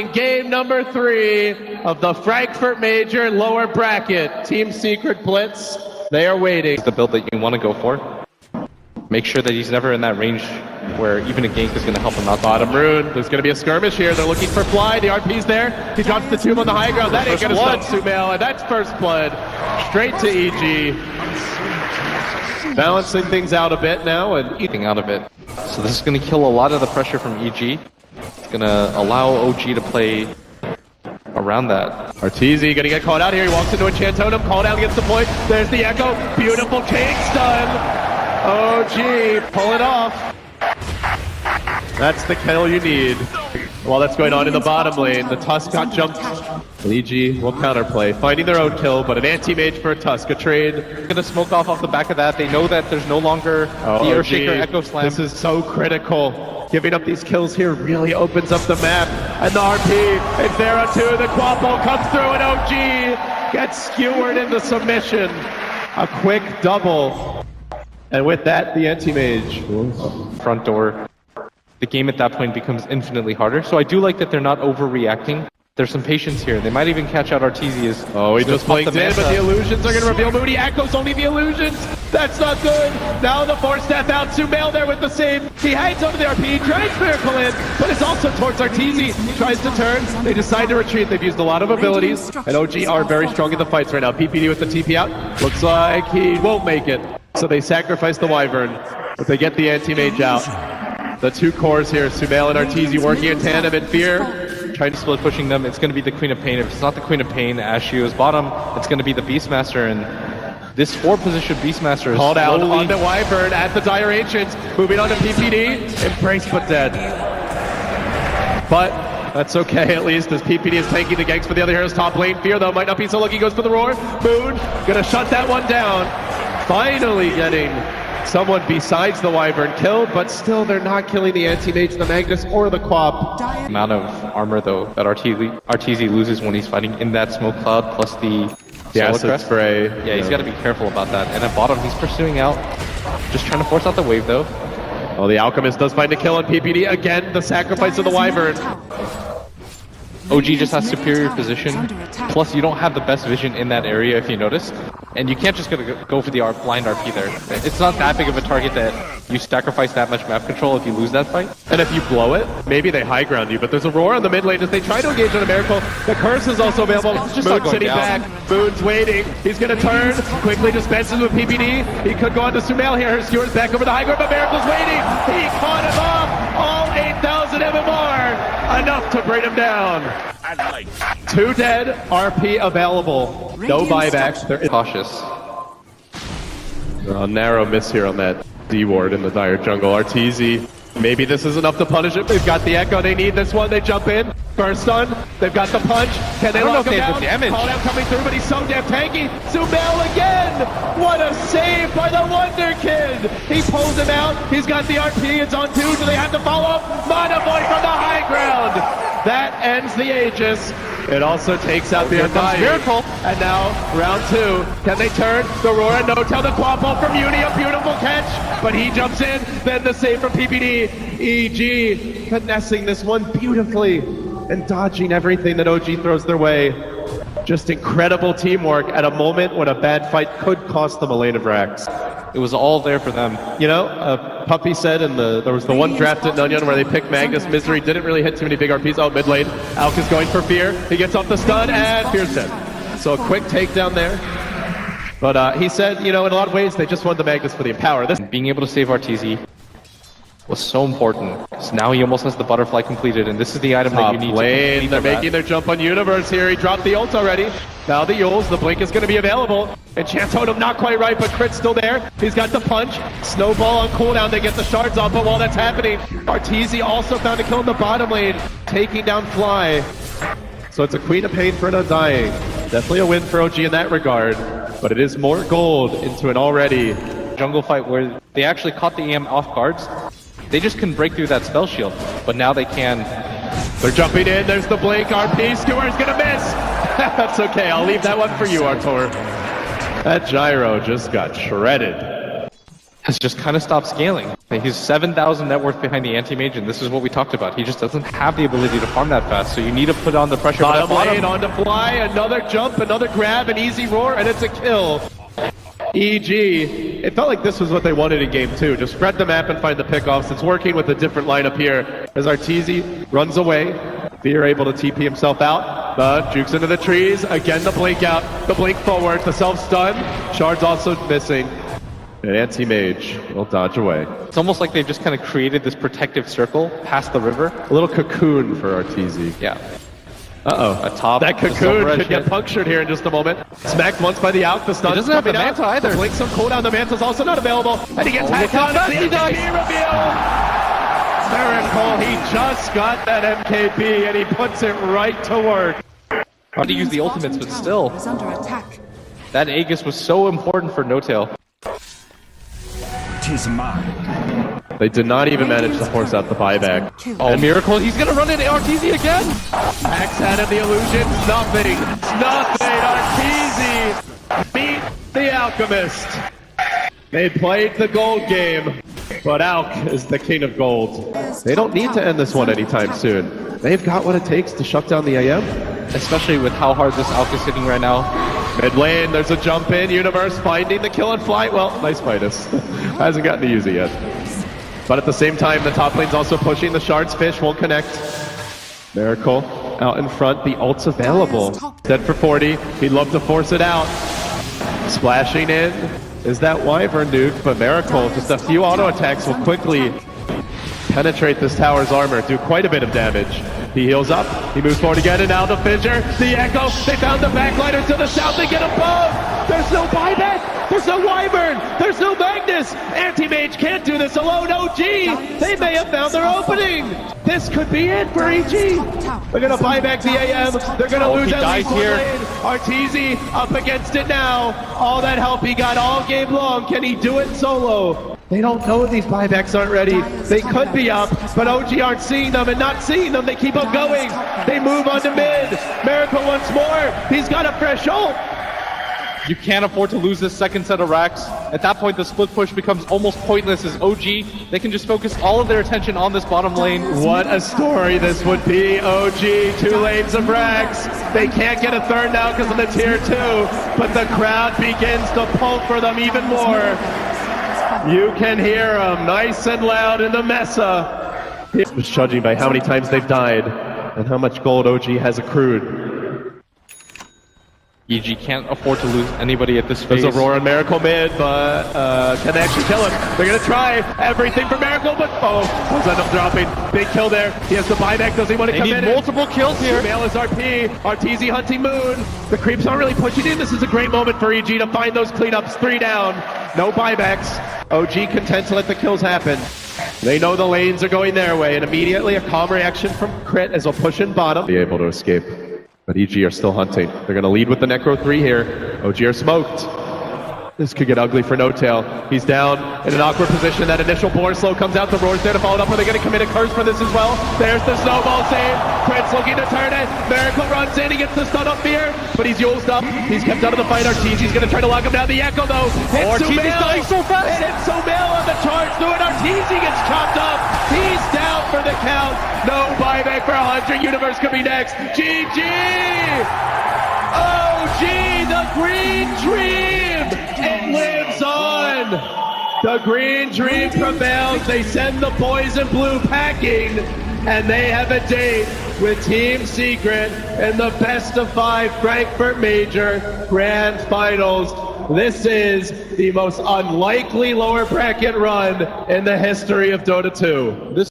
starting game number 3 of the Frankfurt Major lower bracket. Team Secret Blitz, they are waiting. The build that you want to go for. Make sure that he's never in that range where even a gank is going to help him out. Bottom rune, there's going to be a skirmish here. They're looking for Fly, the RP's there. He drops the tomb on the high ground. That ain't going to stop Sumail, and that's first blood. Straight to EG. Balancing things out a bit now and eating out of it. So this is going to kill a lot of the pressure from EG. It's going to allow OG to play around that. Arteezy gonna get caught out here. He walks into a Chantotem, call down against the point. There's the Echo. Beautiful King stun. OG, pull it off. That's the kill you need. While that's going on in the bottom lane, the Tusk got jumped. EG will counterplay, finding their own kill, but an anti-mage for a Tusk, a trade. Gonna smoke off the back of that. They know that there's no longer the Earthshaker Echo Slam. This is so critical. Giving up these kills here really opens up the map. And the RP is there on 2. The Quappo comes through and OG gets skewered into submission. A quick double. And with that, the anti-mage. Front door. The game at that point becomes infinitely harder. So I do like that they're not overreacting. There's some patience here. They might even catch out Arteezy as... Oh, he just blinks in, but the illusions are going to reveal Moody. Echoes only the illusions. That's not good. Now the force death out. Sumail there with the save. He hangs onto the RP, tries Miracle in, but it's also towards Arteezy. Tries to turn. They decide to retreat. They've used a lot of abilities, and OG are very strong in the fights right now. PPD with the TP out. Looks like he won't make it. So they sacrifice the Wyvern, but they get the anti-mage out. The 2 cores here, Sumail and Arteezy working in tandem in Fear. Trying to split pushing them. It's going to be the Queen of Pain. If it's not the Queen of Pain, Ashu is bottom. It's going to be the Beastmaster, and this 4-position Beastmaster is called out on the Wyvern at the Dire Ancients. Moving on to PPD. Embrace but dead. But that's okay at least, as PPD is tanking the ganks for the other heroes top lane. Fear though might not be so lucky. Goes for the roar. Moon gonna shut that one down. Finally getting someone besides the Wyvern killed, but still they're not killing the anti-mage, the Magnus, or the Quap. Amount of armor though that Arteezy loses when he's fighting in that smoke cloud, plus the acid spray. Yeah, he's got to be careful about that. And at bottom, he's pursuing out, just trying to force out the wave though. Well, the Alchemist does find a kill on PPD. Again, the sacrifice of the Wyvern. OG just has superior position, plus you don't have the best vision in that area if you notice, and you can't just go for the blind RP there. It's not that big of a target that you sacrifice that much map control if you lose that fight. And if you blow it, maybe they high ground you, but there's a roar on the mid lane as they try to engage on a Miracle. The Curse is also available. Moon sitting back, Moon's waiting, he's gonna turn, quickly dispenses with PPD. He could go on to Sumail here, her skewer's back over the high ground, but Miracle's waiting! He caught him off! All 8,000 MMR! Enough to bring him down. 2 dead, RP available. No buybacks. They're cautious. A narrow miss here on that D ward in the Dire jungle. Arteezy, maybe this is enough to punish it. They've got the Echo, they need this one. They jump in. First stun, they've got the punch. Can they lock him down? Call out coming through, but he's so damn tanky. Sumail again! What a save by the Wonder Kid! He pulls him out. He's got the RP. It's on 2. Do they have to follow up? Monoboy from the high ground. That ends the Aegis. It also takes out the Undying. Miracle. And now, round 2. Can they turn? The roar and no-tell, the Quappo from Uni, a beautiful catch. But he jumps in. Then the save from PPD. EG finessing this one beautifully and dodging everything that OG throws their way. Just incredible teamwork at a moment when a bad fight could cost them a lane of racks. It was all there for them. You know, Puppy said there was the one draft at Nunyon where they picked Magnus. Misery didn't really hit too many big RPs. Oh, mid lane. Alk is going for Fear. He gets off the stun, and Fear's dead. So a quick takedown there. But he said, you know, in a lot of ways, they just wanted the Magnus for the Empower. Being able to save Arteezy was so important, because now he almost has the butterfly completed, and this is the item that you need to complete. They're making their jump on Universe here. He dropped the ult already. Now the Yules, the blink is going to be available. And Chantotem not quite right, but Crit's still there. He's got the punch. Snowball on cooldown. They get the shards off, but while that's happening, Arteezy also found a kill in the bottom lane, taking down Fly. So it's a Queen of Pain for an Undying. Definitely a win for OG in that regard, but it is more gold into an already jungle fight where they actually caught the EM off guards. They just couldn't break through that spell shield, but now they can. They're jumping in, there's the blink, RP, Skewer's gonna miss! That's okay, I'll leave that one for you, Artur. That gyro just got shredded. Has just kind of stopped scaling. He's 7,000 net worth behind the anti-mage, and this is what we talked about. He just doesn't have the ability to farm that fast, so you need to put on the pressure. Bottom lane on the fly, another jump, another grab, an easy roar, and it's a kill. EG, it felt like this was what they wanted in game 2. Just spread the map and find the pickoffs. It's working with a different lineup here as Arteezy runs away. Fear able to TP himself out, but jukes into the trees. Again, the blink out, the blink forward, the self-stun. Shard's also missing. An anti-mage will dodge away. It's almost like they've just kind of created this protective circle past the river. A little cocoon for Arteezy. Yeah. Uh-oh. Atop that cocoon could get punctured here in just a moment. Smacked once by the out, the stun. He doesn't have the mantle either. The blink some cooldown, the mantle's also not available. And he gets hacked on. The MKB reveal! Miracle, he just got that MKB and he puts it right to work. Hard to use the ultimates, but still. That Aegis was so important for No-Tail. Tis mine. They did not even manage to force out the buyback. Oh, Miracle, he's gonna run into Arteezy again! Max had the illusion, nothing. Arteezy beat the Alchemist. They played the gold game, but Alk is the king of gold. They don't need to end this one anytime soon. They've got what it takes to shut down the AM. Especially with how hard this Alk is hitting right now. Mid lane, there's a jump in. Universe finding the kill and flight. Well, nice Midas. Hasn't gotten to use it yet. But at the same time, the top lane's also pushing. The Shards fish won't connect. Miracle out in front. The ult's available. Dead for 40. He'd love to force it out. Splashing in is that Wyvern nuke, but Miracle, just a few auto attacks will quickly penetrate this tower's armor, do quite a bit of damage. He heals up, he moves forward again, and now the fissure, the echo, they found the backliner to the south, they get above! There's no buyback, there's no Wyvern, there's no Magnus! Anti-Mage can't do this alone, OG! They may have found their opening! This could be it for EG! They're gonna buy back the AM, they're gonna lose at least one lane. Arteezy up against it now, all that help he got all game long, can he do it solo? They don't know these buybacks aren't ready. They could be up, but OG aren't seeing them, and not seeing them, they keep on going. They move on to mid. Miracle once more. He's got a fresh ult. You can't afford to lose this second set of racks. At that point, the split push becomes almost pointless as OG. They can just focus all of their attention on this bottom lane. What a story this would be, OG. 2 lanes of racks. They can't get a third now because of the tier 2, but the crowd begins to pull for them even more. You can hear them nice and loud in the Mesa. Just judging by how many times they've died and how much gold OG has accrued. EG can't afford to lose anybody at this phase. There's Aurora and Miracle mid, but can they actually kill him? They're going to try everything for Miracle, but those end up dropping. Big kill there. He has the buyback. Does he want to come in? They need multiple kills here. Mail is RP. Arteezy hunting Moon. The creeps aren't really pushing in. This is a great moment for EG to find those cleanups. 3 down. No buybacks. OG content to let the kills happen. They know the lanes are going their way, and immediately a calm reaction from Crit as they'll push in bottom. Be able to escape. But EG are still hunting. They're going to lead with the Necro 3 here. OG are smoked. This could get ugly for No-Tail. He's down in an awkward position. That initial board slow comes out. The Roar's there to follow it up. Are they going to commit a curse for this as well? There's the snowball save. Crit's looking to turn it. Miracle runs in. He gets the stun up Fear, but he's used up. He's kept out of the fight. Arteezy's going to try to lock him down. The Echo, though. Arteezy's dying so fast. And it's Sumail on the charge through it. Arteezy gets chopped up. He's down for the count. No buyback for 100. Universe could be next. GG! OG, the green dream! It lives on! The green dream prevails. They send the boys in blue packing, and they have a date with Team Secret in the best of 5 Frankfurt Major Grand Finals. This is the most unlikely lower bracket run in the history of Dota 2.